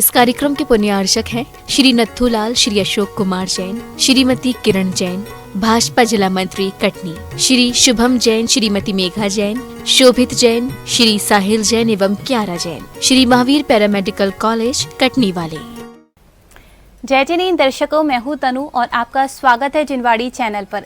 इस कार्यक्रम के पुण्यार्चक हैं श्री नथुलाल, श्री अशोक कुमार जैन, श्रीमती किरण जैन, भाजपा जिला मंत्री कटनी, श्री शुभम जैन, श्रीमती मेघा जैन, शोभित जैन, श्री साहिल जैन एवं क्यारा जैन, श्री महावीर पैरामेडिकल कॉलेज कटनी वाले। जय जैन दर्शकों, मैं हूं तनु और आपका स्वागत है जिनवाड़ी चैनल पर।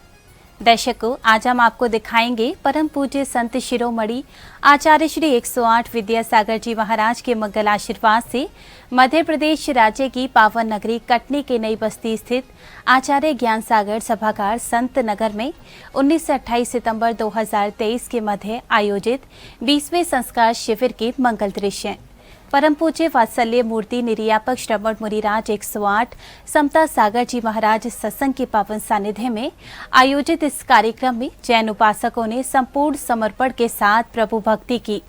दर्शकों, आज हम आपको दिखाएंगे परम पूज्य संत शिरोमणि आचार्य श्री 108 विद्यासागर जी महाराज के मंगल आशीर्वाद से मध्य प्रदेश राज्य की पावन नगरी कटनी के नई बस्ती स्थित आचार्य ज्ञान सागर सभागार संत नगर में 19 से 28 सितंबर 2023 के मध्य आयोजित 20वें संस्कार शिविर के मंगल दृश्य। परम पूज्य वात्सल्य मूर्ति निर्यापक श्रवण मुनिराज 108 समता सागर जी महाराज सत्संग के पावन सानिध्य में आयोजित इस कार्यक्रम में जैन उपासकों ने संपूर्ण समर्पण के साथ प्रभु भक्ति की।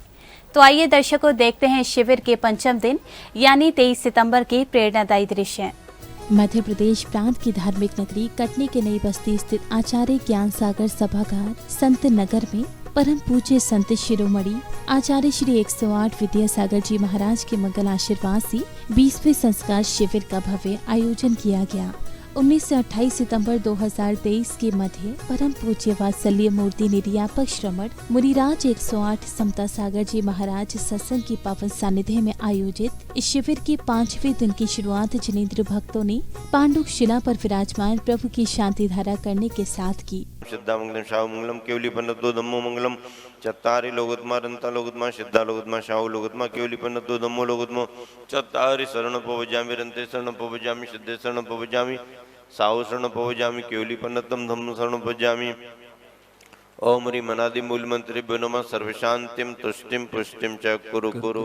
तो आइए दर्शकों, देखते हैं शिविर के पंचम दिन यानी 23 सितंबर के प्रेरणादायी दृश्य। मध्य प्रदेश प्रांत की धार्मिक नगरी कटनी के नई बस्ती स्थित आचार्य ज्ञान सागर सभागार संत नगर में परम पूज्य संत शिरोमणि आचार्य श्री 108 विद्यासागर जी महाराज के मंगल आशीर्वाद से 20वें संस्कार शिविर का भव्य आयोजन किया गया। 19 से 28 सितंबर 2023 के मध्य परम पूज्य वात्सल्य मूर्ति निर्यापक श्रवण मुनिराज 108 समता सागर जी महाराज सत्संग की पावन सानिध्य में आयोजित इस शिविर के 5वें दिन की शुरुआत जिनेंद्र भक्तों ने पांडुक शिला पर विराजमान प्रभु की शांति धारा करने के साथ की। सिद्धामंगलम शाहुमंगलम केवली पन्नतो धम्मो मंगलम चत्तारि लोगोत्मा रंता लोगोत्मा सिद्धा लोगोत्मा शाहु लोगोत्मा केवली पन्नतो धम्मो लोगोत्मो चत्तारि शरण पवजामि रंते शरण पवजामि सिद्धे शरण पवजामि साहु शरण पवजामि केवली पन्नतम धम्म शरण पवजामि। ओम ह्रीं मनादि मूल मंत्रिभ्यो नमः सर्वशांतिम तुष्टिम पुष्टिम च कुरु कुरु।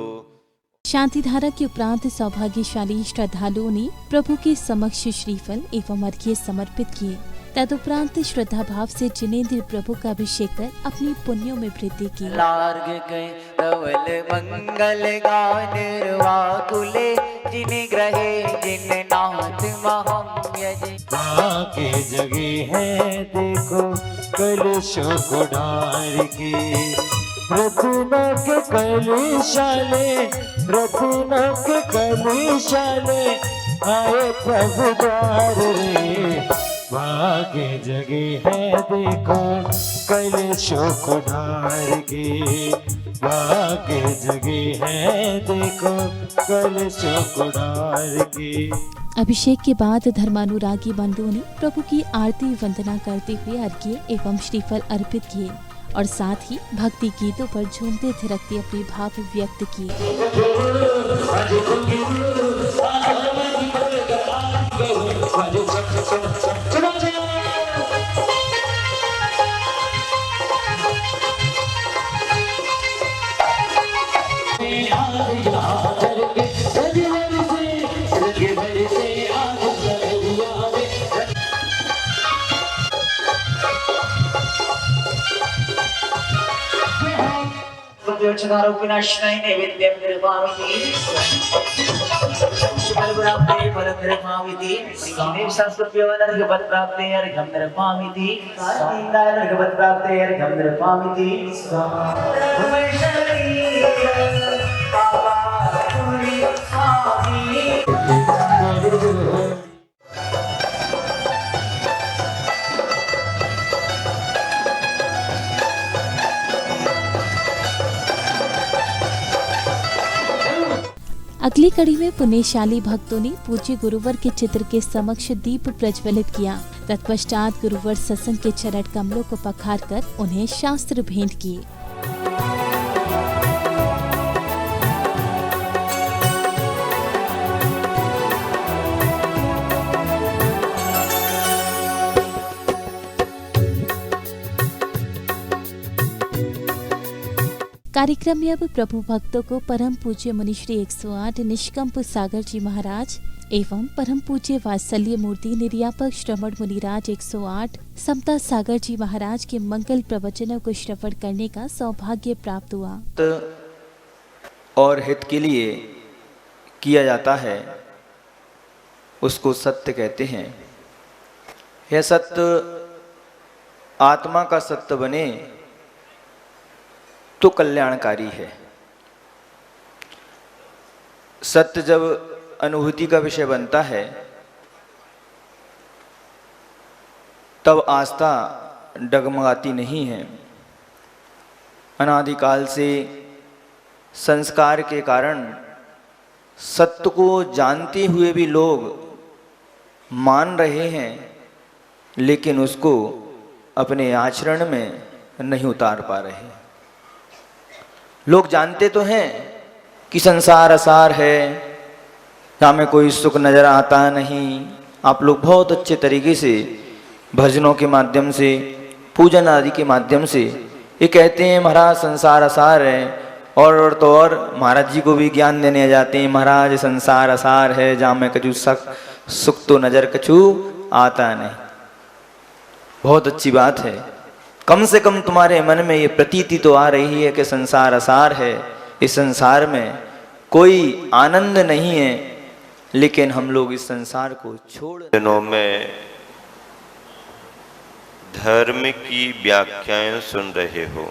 शांति धारा के उपरांत सौभाग्यशाली श्रद्धालुओं ने प्रभु के समक्ष श्रीफल एवं अर्घ्य समर्पित किए। तदुपरांत श्रद्धा भाव से जिनेंद्र प्रभु का अभिषेक कर अपनी पुण्यों में वृद्धि की। मंगल गान वाकुले जिन ग्रहे जिन नाथ के जगह है देखो कलशों को डार की रत्नक कलशाले रत्नक कलशाले आए प्रभु द्वार रे भागे जगह है देखो कलशों को ढार के भागे जगह है देखो कलशों को ढार के। अभिषेक के बाद धर्मानुरागी बंधुओं ने प्रभु की आरती वंदना करते हुए अर्घ्य एवं श्रीफल अर्पित किए और साथ ही भक्ति गीतों पर झूमते थिरकते अपने भाव व्यक्त किए। विनाशनाय नैवेद्यं निर्मामि शुभलप्राप्ते फलनिर्मामिति स्वामी संस्कृत्योनर्घ फलप्राप्ते अर्घं निर्मामिति स्वामीनार्घ फलप्राप्ते अर्घं निर्मामिति अगली कड़ी में पुण्यशाली भक्तों ने पूज्य गुरुवर के चित्र के समक्ष दीप प्रज्वलित किया। तत्पश्चात गुरुवर सत्संग के चरण कमलों को पखारकर उन्हें शास्त्र भेंट किए। कार्यक्रम में अब प्रभु भक्तों को परम पूज्य मुनि श्री 108 निष्कंप सागर जी महाराज एवं परम पूज्य वात्सल्य मूर्ति निर्यापक श्रवण मुनिराज 108 समता सागर जी महाराज के मंगल प्रवचनों को श्रवण करने का सौभाग्य प्राप्त हुआ। और हित के लिए किया जाता है उसको सत्य कहते हैं। यह सत्य आत्मा का सत्य बने तो कल्याणकारी है। सत्य जब अनुभूति का विषय बनता है, तब आस्था डगमगाती नहीं है। अनादिकाल से संस्कार के कारण सत्य को जानते हुए भी लोग मान रहे हैं, लेकिन उसको अपने आचरण में नहीं उतार पा रहे। लोग जानते तो हैं कि संसार असार है, यहाँ में कोई सुख नजर आता नहीं। आप लोग बहुत अच्छे तरीके से भजनों के माध्यम से, पूजन आदि के माध्यम से ये कहते हैं महाराज संसार असार है, और तो और महाराज जी को भी ज्ञान देने जाते हैं, महाराज संसार असार है, जहाँ में कछु सुख तो नजर कछु आता नहीं। बहुत अच्छी बात है, कम से कम तुम्हारे मन में ये प्रतीति तो आ रही है कि संसार असार है, इस संसार में कोई आनंद नहीं है, लेकिन हम लोग इस संसार को छोड़। दिनों में धर्म की व्याख्याएं सुन रहे हो।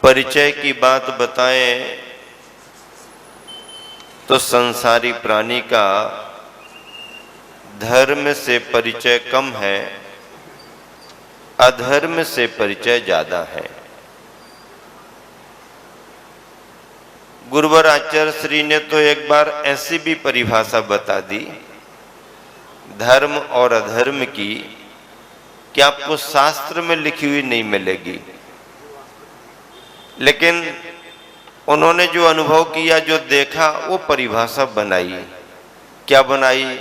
परिचय की बात बताएं तो संसारी प्राणी का धर्म से परिचय कम है, अधर्म से परिचय ज्यादा है। गुरुवर आचार्य श्री ने तो एक बार ऐसी भी परिभाषा बता दी धर्म और अधर्म की, कि आपको शास्त्र में लिखी हुई नहीं मिलेगी, लेकिन उन्होंने जो अनुभव किया, जो देखा, वो परिभाषा बनाई। क्या बनाई?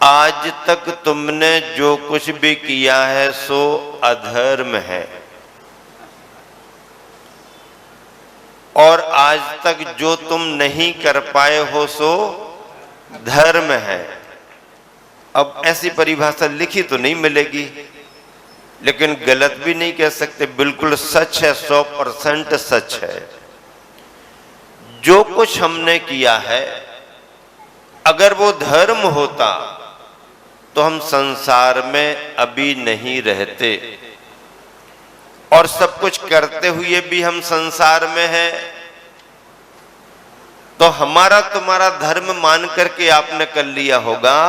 आज तक तुमने जो कुछ भी किया है सो अधर्म है, और आज तक जो तुम नहीं कर पाए हो सो धर्म है। अब ऐसी परिभाषा लिखी तो नहीं मिलेगी, लेकिन गलत भी नहीं कह सकते, बिल्कुल सच है, 100% सच है। जो कुछ हमने किया है, अगर वो धर्म होता तो हम संसार में अभी नहीं रहते, और सब कुछ करते हुए भी हम संसार में हैं। तो हमारा तुम्हारा धर्म मान करके आपने कर लिया होगा,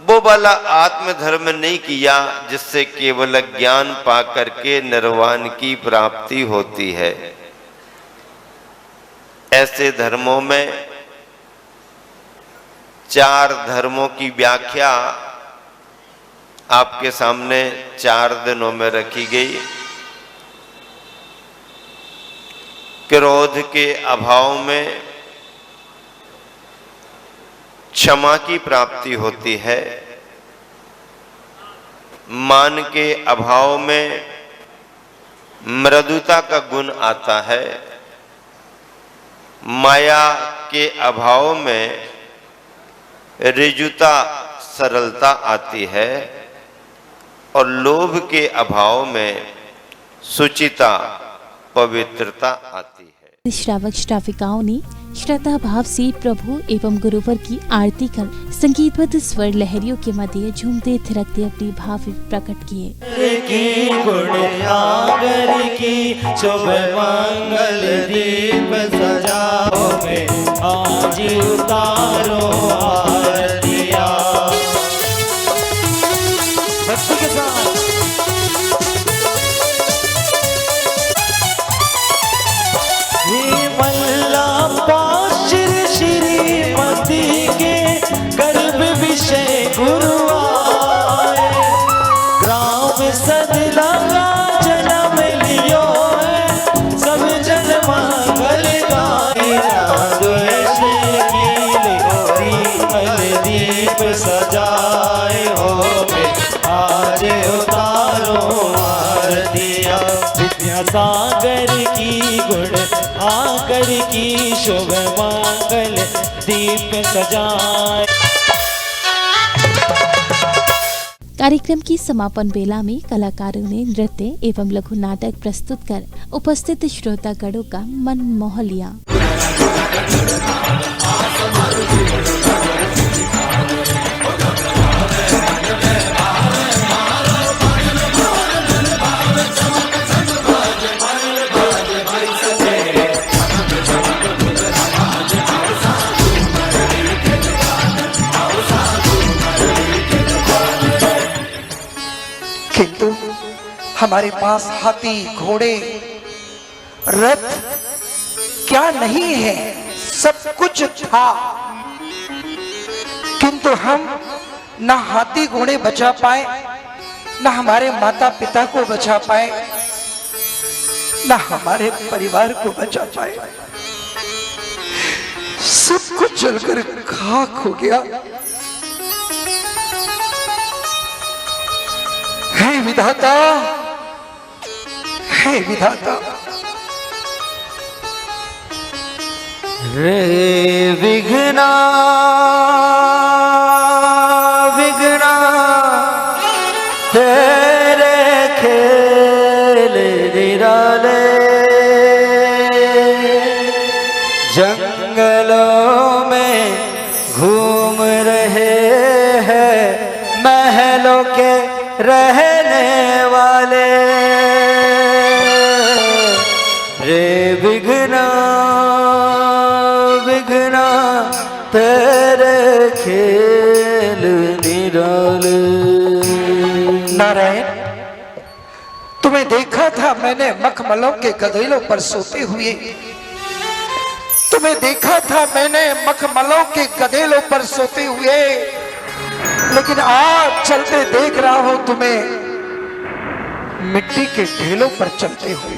वो वाला आत्म धर्म नहीं किया जिससे केवल ज्ञान पा करके निर्वाण की प्राप्ति होती है। ऐसे धर्मों में 4 धर्मों की व्याख्या आपके सामने 4 दिनों में रखी गई। क्रोध के अभाव में क्षमा की प्राप्ति होती है, मान के अभाव में मृदुता का गुण आता है, माया के अभाव में ऋजुता सरलता आती है, और लोभ के अभाव में सुचिता पवित्रता आती है। श्रावक श्राविकाओं ने श्रद्धा भाव से प्रभु एवं गुरुवर की आरती कर संगीतबद्ध स्वर लहरियों के मध्य झूमते थिरकते अपने भाव प्रकट किए। की गुण आगर की शुभ मंगल दीप सजाओ में आज उतारो आरतिया। भक्ति के साथ श्रीमती के गर्भ विषय गुरु आए, ग्राम सदला का जन्म लियो है, सब जन मंगल गाए। दीप सजाए हो में आज उतारो आरतिया। विद्या सागर की गुण आकर की शुभ मंगल दीप सजाए। कार्यक्रम की समापन बेला में कलाकारों ने नृत्य एवं लघु नाटक प्रस्तुत कर उपस्थित श्रोतागणों का मन मोह लिया। हमारे पास हाथी घोड़े रथ क्या नहीं है, सब कुछ था, किंतु हम ना हाथी घोड़े बचा पाए, ना हमारे माता पिता को बचा पाए, ना हमारे परिवार को बचा पाए। सब कुछ जलकर खाक हो गया। हे विधाता, हे विधाता। रे विघ्ना विघ्ना तेरे खेल निराले, जंगलों में घूम रहे हैं महलों के रहने वाले। रे विघ्ना विघ्ना तेरे खेल निराले। नारायण, तुम्हें देखा था मैंने मखमलों के गधेलों पर सोते हुए, तुम्हें देखा था मैंने मखमलों के गधेलों पर सोते हुए, लेकिन आज चलते देख रहा हूं तुम्हें मिट्टी के ढेलों पर चलते हुए।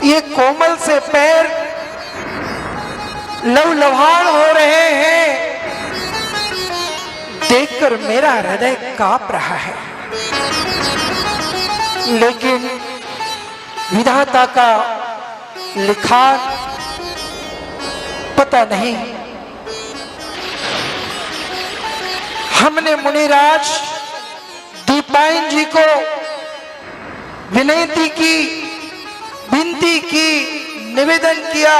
ये कोमल से पैर लवलहान हो रहे हैं, देखकर मेरा हृदय कांप रहा है। लेकिन विधाता का लिखान पता नहीं। हमने मुनिराज दीपायन जी को विनती की, विनती की, निवेदन किया,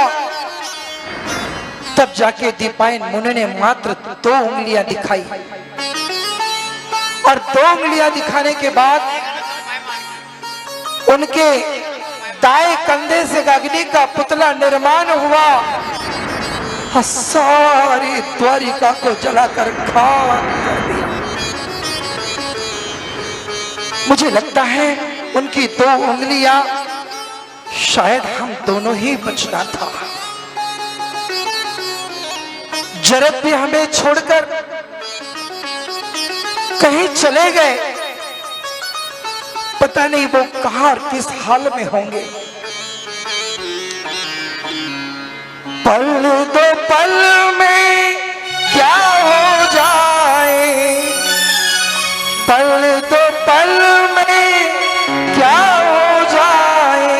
तब जाके दीपायन मुनि ने मात्र 2 उंगलियां दिखाई। और 2 उंगलियां दिखाने के बाद उनके दाएं कंधे से अग्नि का पुतला निर्माण हुआ, सारी द्वारिका को जलाकर खाक कर दिया। मुझे लगता है उनकी 2 उंगलियां शायद हम दोनों ही बचना था। जरद भी हमें छोड़कर कहीं चले गए, पता नहीं वो कहां और किस हाल में होंगे। पल दो पल में क्या हो जाए, पल दो पल में क्या हो जाए,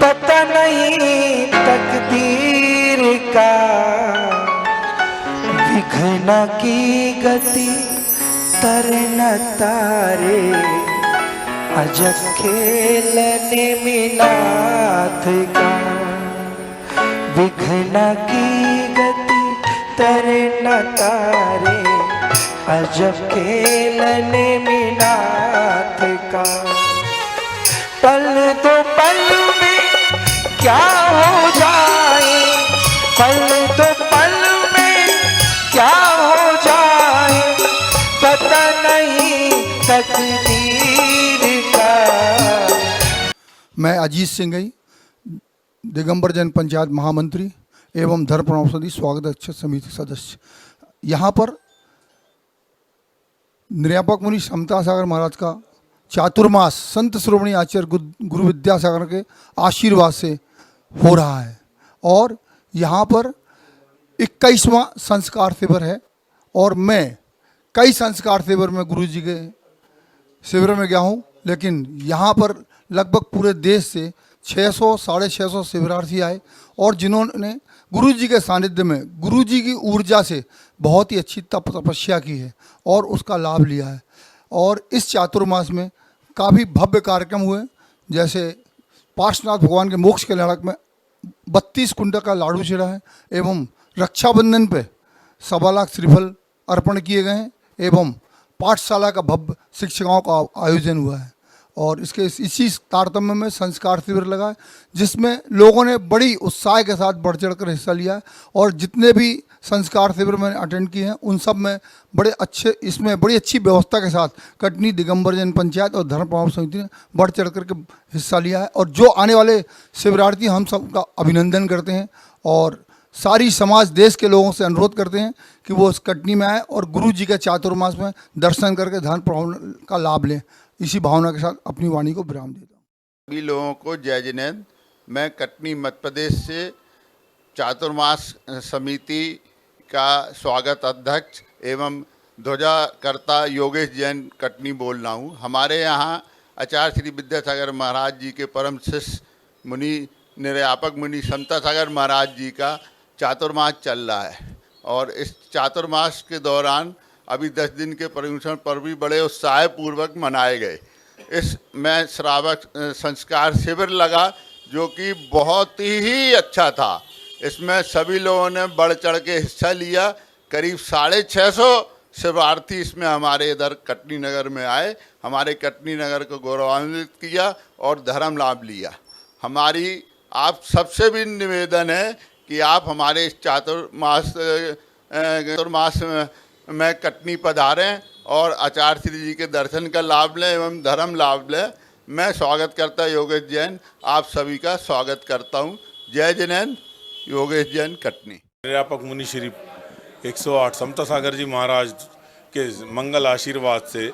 पता नहीं तकदीर का, विघ्न की गति तरन तारे, अजब खेल निमिनाथ का, विघ्न की गति तरन तारे, अजब खेल निमिनाथ का। पल दो पल में क्या हो जाए, पल दो पल में क्या हो जाए, पता नहीं तकदीर का। मैं अजीत सिंह गई, दिगंबर जैन पंचायत महामंत्री एवं धर्म प्रणाम स्वागत अध्यक्ष समिति सदस्य। यहाँ पर निर्यापक मुनि समता सागर महाराज का चातुर्मास संत श्रोमणी आचार्य गुरु विद्यासागर के आशीर्वाद से हो रहा है। और यहाँ पर 21वां संस्कार शिविर है और मैं कई संस्कार शिविर में गुरु जी के शिविर में गया हूँ, लेकिन यहाँ पर लगभग पूरे देश से 600 साढ़े 600 शिविरार्थी आए और जिन्होंने गुरु जी के सानिध्य में गुरु जी की ऊर्जा से बहुत ही अच्छी तपस्या की है और उसका लाभ लिया है। और इस चातुर्मास में काफ़ी भव्य कार्यक्रम हुए, जैसे पार्श्वनाथ भगवान के मोक्ष के लड़क में 32 कुंड का लाडू चिड़ा है एवं रक्षाबंधन पे 1.25 लाख श्रीफल अर्पण किए गए हैं एवं पाठशाला का भव्य शिक्षकों का आयोजन हुआ है। और इसी तारतम्य में संस्कार शिविर लगा है, जिसमें लोगों ने बड़ी उत्साह के साथ बढ़ चढ़ कर हिस्सा लिया है। और जितने भी संस्कार शिविर मैंने अटेंड किए हैं उन सब में इसमें बड़ी अच्छी व्यवस्था के साथ कटनी दिगंबर जैन पंचायत और धर्म प्रभाव समिति ने बढ़ चढ़ कर के हिस्सा लिया है। और जो आने वाले शिविरार्थी हम सबका अभिनंदन करते हैं और सारी समाज देश के लोगों से अनुरोध करते हैं कि वो इस कटनी में आए और गुरु जी के चातुर्मास में दर्शन करके धर्म प्रभाव का लाभ लें। इसी भावना के साथ अपनी वाणी को विराम देता हूँ। सभी लोगों को जय जिनेन्द्र। मैं कटनी मध्य प्रदेश से चातुर्मास समिति का स्वागत अध्यक्ष एवं ध्वजाकर्ता योगेश जैन कटनी बोल रहा हूँ। हमारे यहाँ आचार्य श्री विद्यासागर महाराज जी के परम शिष्य मुनि निर्यापक मुनि समता सागर महाराज जी का चातुर्मास चल रहा है और इस चातुर्मास के दौरान अभी 10 दिन के पर्युषण पर्व भी बड़े उत्साह पूर्वक मनाए गए। इसमें श्रावक संस्कार शिविर लगा जो कि बहुत ही अच्छा था। इसमें सभी लोगों ने बढ़ चढ़ के हिस्सा लिया। करीब 650 शिवार्थी इसमें हमारे इधर कटनी नगर में आए, हमारे कटनी नगर को गौरवान्वित किया और धर्म लाभ लिया। हमारी आप सबसे भी निवेदन है कि आप हमारे इस चातुर्मास में कटनी पधारें और आचार्य श्री जी के दर्शन का लाभ लें एवं धर्म लाभ लें। मैं स्वागत करता योगेश जैन आप सभी का स्वागत करता हूं। जय जिनेन्द्र। योगेश जैन कटनी। निर्यापक मुनि श्री 108 समता सागर जी महाराज के मंगल आशीर्वाद से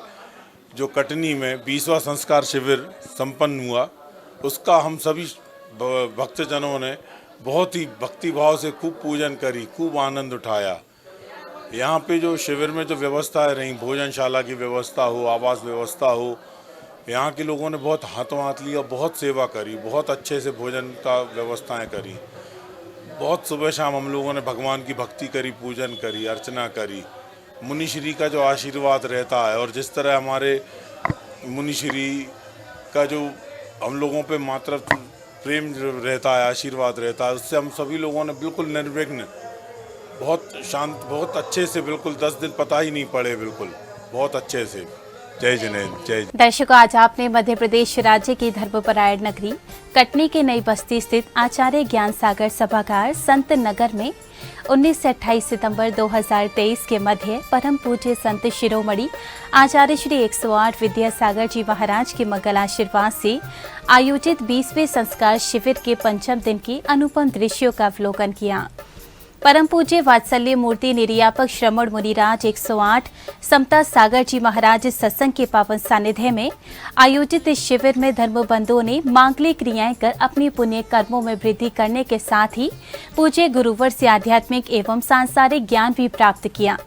जो कटनी में 20वां संस्कार शिविर संपन्न हुआ, उसका हम सभी भक्तजनों ने बहुत ही भक्ति भाव से खूब पूजन करी, खूब आनंद उठाया। यहाँ पे जो शिविर में जो व्यवस्थाएं रहीं, भोजनशाला की व्यवस्था हो, आवास व्यवस्था हो, यहाँ के लोगों ने बहुत हाथों हाथ लिया, बहुत सेवा करी, बहुत अच्छे से भोजन का व्यवस्थाएं करी। बहुत सुबह शाम हम लोगों ने भगवान की भक्ति करी, पूजन करी, अर्चना करी। मुनिश्री का जो आशीर्वाद रहता है और जिस तरह हमारे मुनिश्री का जो हम लोगों पे मात्र प्रेम रहता है, आशीर्वाद रहता है, उससे हम सभी लोगों ने बिल्कुल निर्विघ्न, बहुत शांत, बहुत अच्छे से, बिल्कुल 10 दिन पता ही नहीं पड़े, बिल्कुल बहुत अच्छे से। जय जिनेन्द्र। जय। दर्शकों, आज आपने मध्य प्रदेश राज्य की धर्मपरायण नगरी कटनी के नई बस्ती स्थित आचार्य ज्ञान सागर सभागार संत नगर में 19 से 28 सितंबर 2023 के मध्य परम पूज्य संत शिरोमणि आचार्य श्री 108 विद्यासागर जी महाराज के मंगल आशीर्वाद से आयोजित 20वें संस्कार शिविर के पंचम दिन की अनुपम दृश्यों का अवलोकन किया। परम पूज्य वात्सल्य मूर्ति निर्यापक श्रमण मुनिराज 108 समता सागर जी महाराज सत्संग के पावन सानिध्य में आयोजित इस शिविर में धर्म बंधुओं ने मांगलिक क्रियाएं कर अपने पुण्य कर्मों में वृद्धि करने के साथ ही पूज्य गुरुवर से आध्यात्मिक एवं सांसारिक ज्ञान भी प्राप्त किया।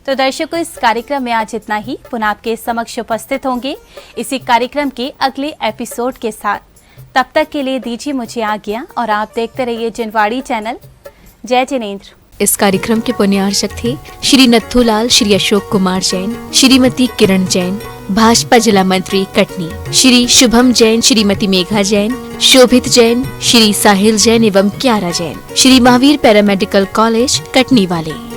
तो दर्शकों, इस कार्यक्रम में आज इतना ही। पुनः आपके समक्ष उपस्थित होंगे इसी कार्यक्रम के अगले एपिसोड के साथ। तब तक के लिए दीजिए मुझे आज्ञा और आप देखते रहिए जिनवाड़ी चैनल। जय जिनेन्द्र। इस कार्यक्रम के पुण्यार्चक थे श्री नत्थूलाल, श्री अशोक कुमार जैन, श्रीमती किरण जैन, भाजपा जिला मंत्री कटनी, श्री शुभम जैन, श्रीमती मेघा जैन, शोभित जैन, श्री साहिल जैन एवं क्यारा जैन, श्री महावीर पैरामेडिकल कॉलेज कटनी वाले।